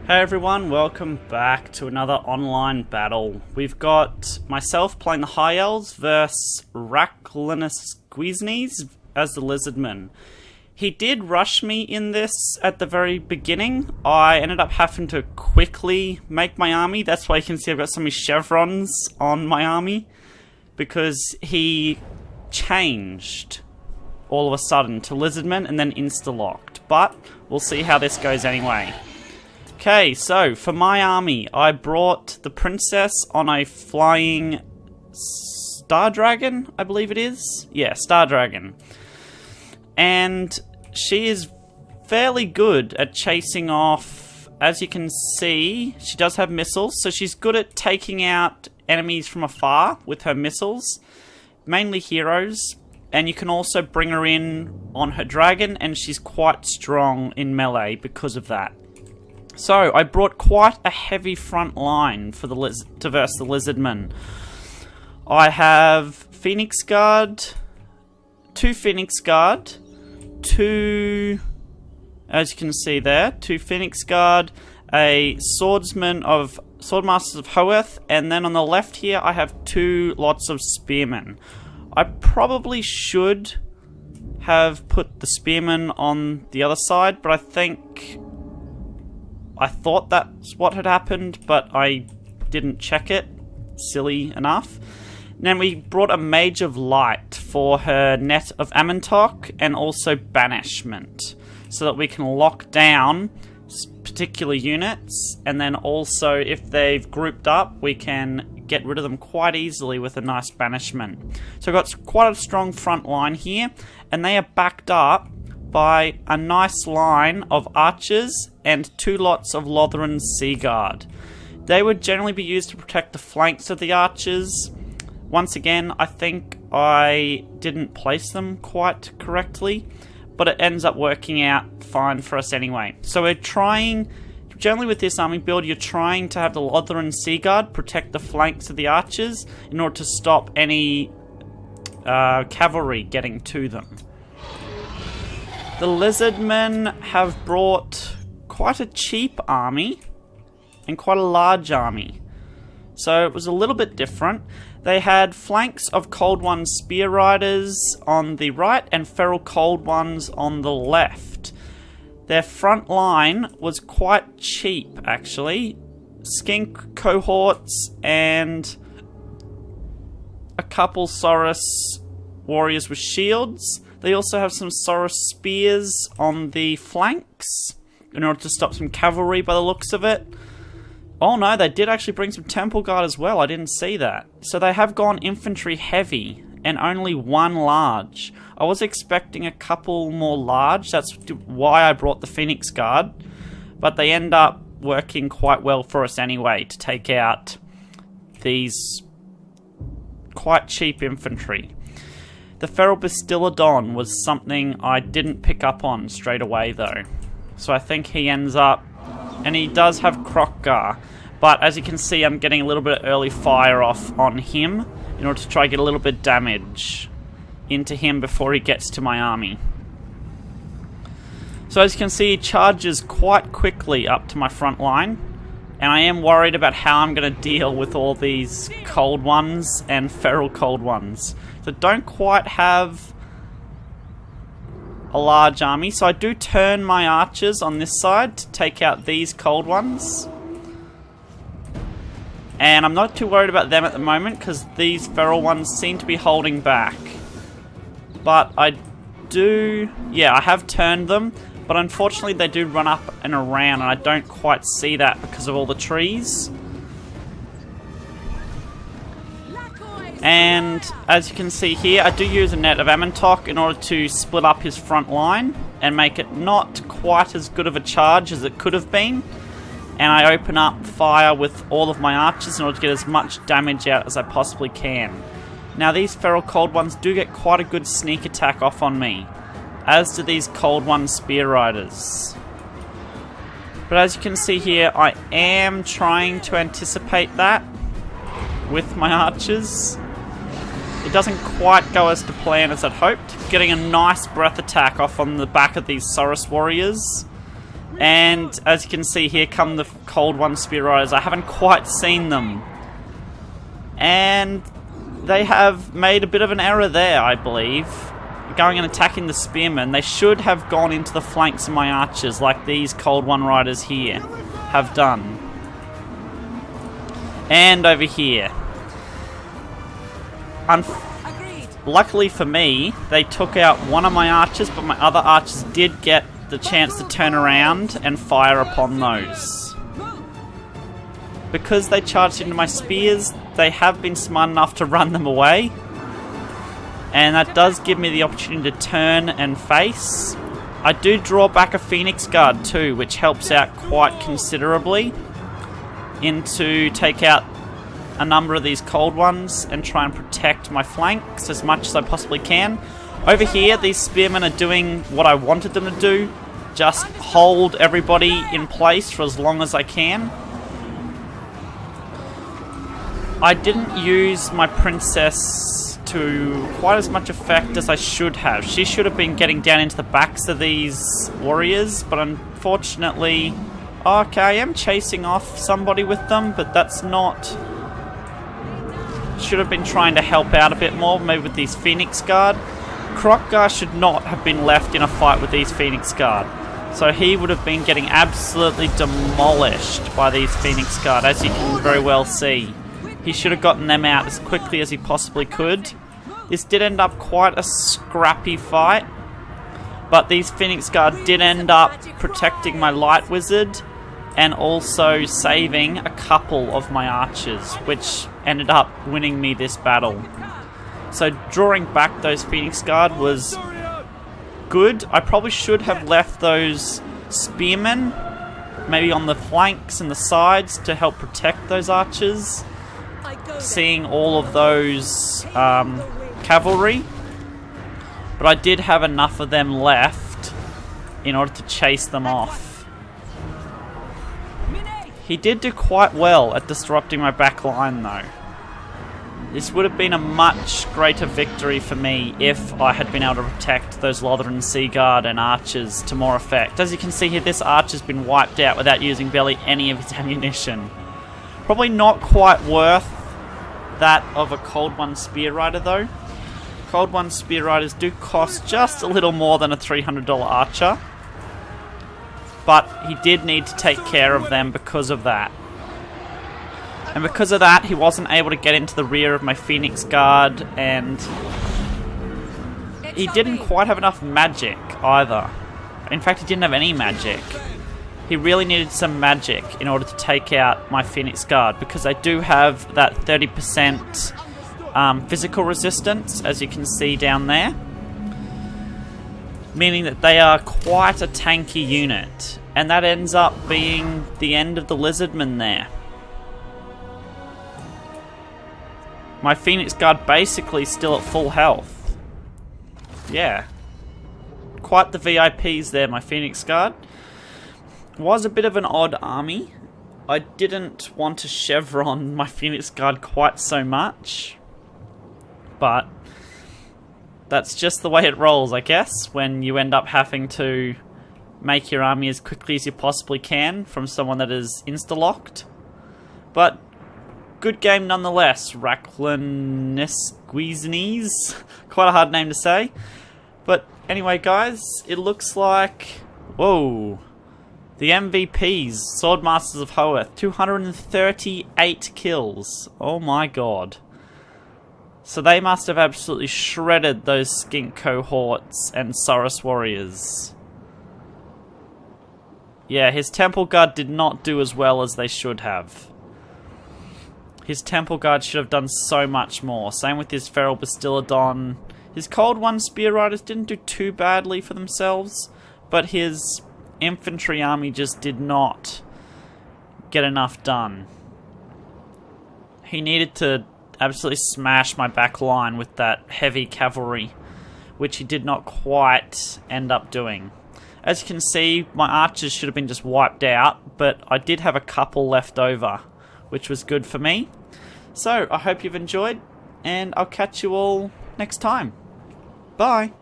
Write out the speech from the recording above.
Hey everyone, welcome back to another online battle. We've got myself playing the High Elves versus Raklinus as the Lizardmen. He did rush me in this at the very beginning. I ended up having to quickly make my army. That's why you can see I've got so many chevrons on my army. Because he changed all of a sudden to Lizardmen and then insta-locked. But we'll see how this goes anyway. Okay, so for my army, I brought the princess on a flying star dragon, I believe it is. Yeah, star dragon. And she is fairly good at chasing off, as you can see, she does have missiles, so she's good at taking out enemies from afar with her missiles, mainly heroes. And you can also bring her in on her dragon, and she's quite strong in melee because of that. So, I brought quite a heavy front line for the to verse the Lizardmen. I have Phoenix Guard, two Phoenix Guard, two, as you can see there, two Phoenix Guard, a Swordmasters of Hoeth, and then on the left here I have two lots of Spearmen. I probably should have put the Spearmen on the other side, but I thought that's what had happened, but I didn't check it. Silly enough. Then we brought a Mage of Light for her Net of Amentok and also Banishment, so that we can lock down particular units, and then also if they've grouped up, we can get rid of them quite easily with a nice Banishment. So we've got quite a strong front line here, and they are backed up by a nice line of archers and two lots of Lothran Sea Guard. They would generally be used to protect the flanks of the archers. Once again, I think I didn't place them quite correctly, but it ends up working out fine for us anyway. So we're trying, generally with this army build, you're trying to have the Lothran Sea Guard protect the flanks of the archers in order to stop any cavalry getting to them. The Lizardmen have brought quite a cheap army and quite a large army. So it was a little bit different. They had flanks of Cold One Spear Riders on the right and Feral Cold Ones on the left. Their front line was quite cheap, actually. Skink cohorts and a couple Saurus warriors with shields. They also have some Saurus spears on the flanks in order to stop some cavalry by the looks of it. Oh no, they did actually bring some Temple Guard as well. I didn't see that. So they have gone infantry heavy and only one large. I was expecting a couple more large. That's why I brought the Phoenix Guard. But they end up working quite well for us anyway to take out these quite cheap infantry. The Feral Bastillodon was something I didn't pick up on straight away though. So I think he ends up, and he does have Krokgar, but as you can see I'm getting a little bit of early fire off on him in order to try to get a little bit of damage into him before he gets to my army. So as you can see, he charges quite quickly up to my front line, and I am worried about how I'm going to deal with all these cold ones and feral cold ones. So don't quite have a large army, so I do turn my archers on this side to take out these cold ones. And I'm not too worried about them at the moment because these feral ones seem to be holding back. But I have turned them, but unfortunately they do run up and around, and I don't quite see that because of all the trees. And as you can see here, I do use a Net of Amentok in order to split up his front line and make it not quite as good of a charge as it could have been. And I open up fire with all of my archers in order to get as much damage out as I possibly can. Now these Feral Cold Ones do get quite a good sneak attack off on me, as do these Cold One Spear Riders. But as you can see here, I am trying to anticipate that with my archers. It doesn't quite go as to plan as I'd hoped. Getting a nice breath attack off on the back of these Saurus warriors. And as you can see, here come the Cold One Spear Riders. I haven't quite seen them. And they have made a bit of an error there, I believe. Going and attacking the Spearmen. They should have gone into the flanks of my archers, like these Cold One Riders here have done. And over here. Luckily for me, they took out one of my archers, but my other archers did get the chance to turn around and fire upon those. Because they charged into my spears, they have been smart enough to run them away. And that does give me the opportunity to turn and face. I do draw back a Phoenix Guard too, which helps out quite considerably into take out a number of these cold ones and try and protect my flanks as much as I possibly can. Over here, these spearmen are doing what I wanted them to do. Just hold everybody in place for as long as I can. I didn't use my princess to quite as much effect as I should have. She should have been getting down into the backs of these warriors, but unfortunately... Okay, I am chasing off somebody with them, but that's not... Should have been trying to help out a bit more, maybe with these Phoenix Guard. Crockgar should not have been left in a fight with these Phoenix Guard. So he would have been getting absolutely demolished by these Phoenix Guard, as you can very well see. He should have gotten them out as quickly as he possibly could. This did end up quite a scrappy fight, but these Phoenix Guard did end up protecting my Light Wizard and also saving a couple of my archers, which ended up winning me this battle. So drawing back those Phoenix Guard was good. I probably should have left those spearmen maybe on the flanks and the sides to help protect those archers, seeing all of those cavalry. But I did have enough of them left in order to chase them off. He did do quite well at disrupting my back line though. This would have been a much greater victory for me if I had been able to protect those Lothran Sea Guard and archers to more effect. As you can see here, this archer's been wiped out without using barely any of his ammunition. Probably not quite worth that of a Cold One Spear Rider though. Cold One Spear Riders do cost just a little more than a $300 archer. But he did need to take care of them because of that. And because of that, he wasn't able to get into the rear of my Phoenix Guard, and he didn't quite have enough magic either. In fact, he didn't have any magic. He really needed some magic in order to take out my Phoenix Guard, because I do have that 30% physical resistance, as you can see down there. Meaning that they are quite a tanky unit. And that ends up being the end of the Lizardmen there. My Phoenix Guard basically still at full health. Yeah. Quite the VIPs there, my Phoenix Guard. Was a bit of an odd army. I didn't want to chevron my Phoenix Guard quite so much. But that's just the way it rolls, I guess, when you end up having to make your army as quickly as you possibly can from someone that is insta-locked. But good game nonetheless. Raklanesquiznes. Quite a hard name to say. But anyway, guys, it looks like... Whoa. The MVPs, Swordmasters of Hoeth, 238 kills. Oh my god. So they must have absolutely shredded those skink cohorts and Saurus warriors. Yeah, his Temple Guard did not do as well as they should have. His Temple Guard should have done so much more. Same with his Feral Bastiladon. His Cold One Spear Riders didn't do too badly for themselves, but his infantry army just did not get enough done. He needed to absolutely smash my back line with that heavy cavalry, which he did not quite end up doing. As you can see, my archers should have been just wiped out, but I did have a couple left over, which was good for me. So, I hope you've enjoyed, and I'll catch you all next time. Bye!